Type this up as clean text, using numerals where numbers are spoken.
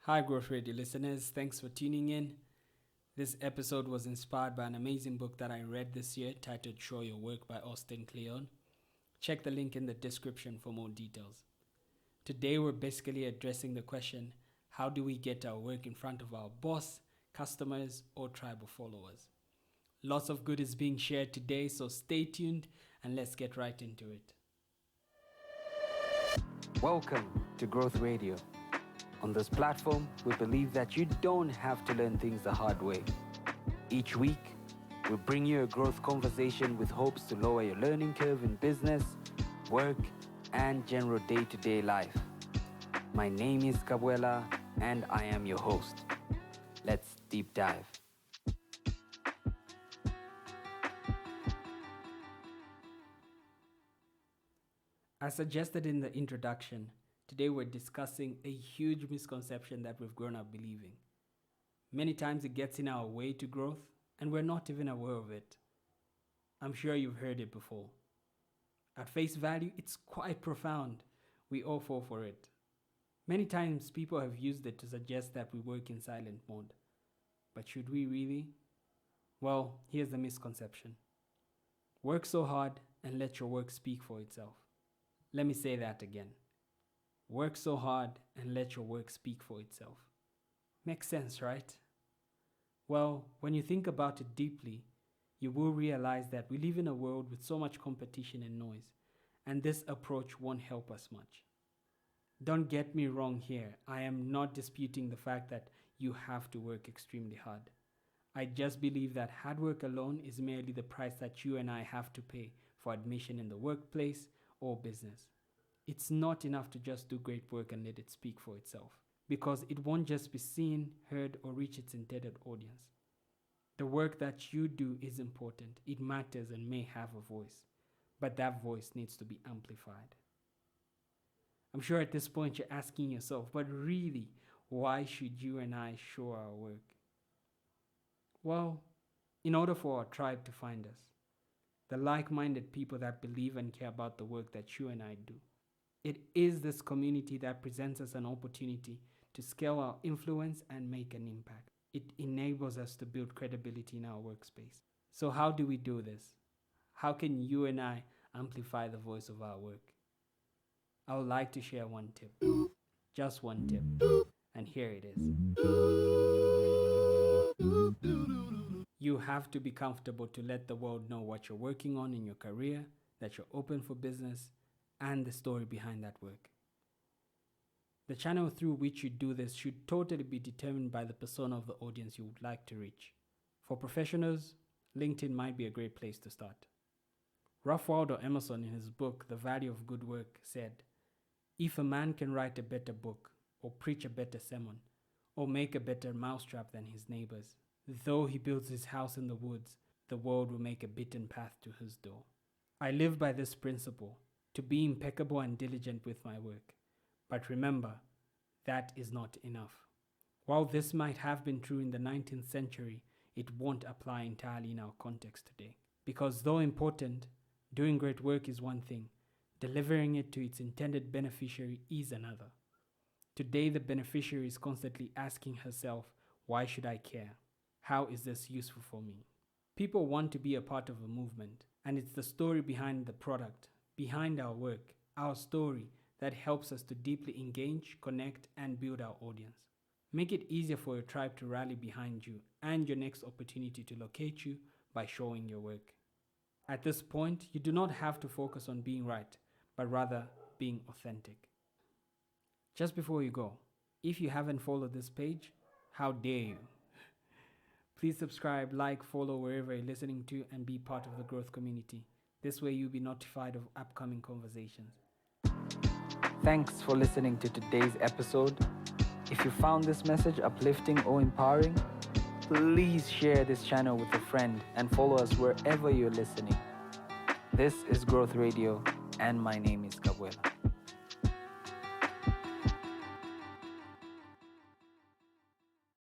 Hi, Growth Radio listeners. Thanks for tuning in. This episode was inspired by an amazing book that I read this year titled Show Your Work by Austin Kleon. Check the link in the description for more details. Today, we're basically addressing the question, how do we get our work in front of our boss, customers, or tribe of followers? Lots of good is being shared today, so stay tuned and let's get right into it. Welcome to Growth Radio. On this platform, we believe that you don't have to learn things the hard way. Each week, we bring you a growth conversation with hopes to lower your learning curve in business, work, and general day-to-day life. My name is Kabwela, and I am your host. Let's deep dive. As suggested in the introduction, today we're discussing a huge misconception that we've grown up believing. Many times it gets in our way to growth, and we're not even aware of it. I'm sure you've heard it before. At face value, it's quite profound. We all fall for it. Many times people have used it to suggest that we work in silent mode. But should we really? Well, here's the misconception. Work so hard and let your work speak for itself. Let me say that again. Work so hard and let your work speak for itself. Makes sense, right? Well, when you think about it deeply, you will realize that we live in a world with so much competition and noise, and this approach won't help us much. Don't get me wrong here. I am not disputing the fact that you have to work extremely hard. I just believe that hard work alone is merely the price that you and I have to pay for admission in the workplace or business. It's not enough to just do great work and let it speak for itself, because it won't just be seen, heard, or reach its intended audience. The work that you do is important, it matters and may have a voice, but that voice needs to be amplified. I'm sure at this point you're asking yourself, but really, why should you and I show our work? Well, in order for our tribe to find us, the like-minded people that believe and care about the work that you and I do. It is this community that presents us an opportunity to scale our influence and make an impact. It enables us to build credibility in our workspace. So how do we do this? How can you and I amplify the voice of our work? I would like to share one tip. Just one tip. And here it is. You have to be comfortable to let the world know what you're working on in your career, that you're open for business, and the story behind that work. The channel through which you do this should totally be determined by the persona of the audience you would like to reach. For professionals, LinkedIn might be a great place to start. Ralph Waldo Emerson, in his book, The Value of Good Work, said, "If a man can write a better book, or preach a better sermon, or make a better mousetrap than his neighbors, though he builds his house in the woods, the world will make a beaten path to his door." I live by this principle, to be impeccable and diligent with my work. But remember, that is not enough. While this might have been true in the 19th century, it won't apply entirely in our context today. Because though important, doing great work is one thing, delivering it to its intended beneficiary is another. Today, the beneficiary is constantly asking herself, why should I care? How is this useful for me? People want to be a part of a movement, and it's the story behind the product, behind our work, our story, that helps us to deeply engage, connect, and build our audience. Make it easier for your tribe to rally behind you and your next opportunity to locate you by showing your work. At this point, you do not have to focus on being right, but rather being authentic. Just before you go, if you haven't followed this page, how dare you? Please subscribe, like, follow wherever you're listening to, and be part of the growth community. This way you'll be notified of upcoming conversations. Thanks for listening to today's episode. If you found this message uplifting or empowering, please share this channel with a friend and follow us wherever you're listening. This is Growth Radio, and my name is Kabwela.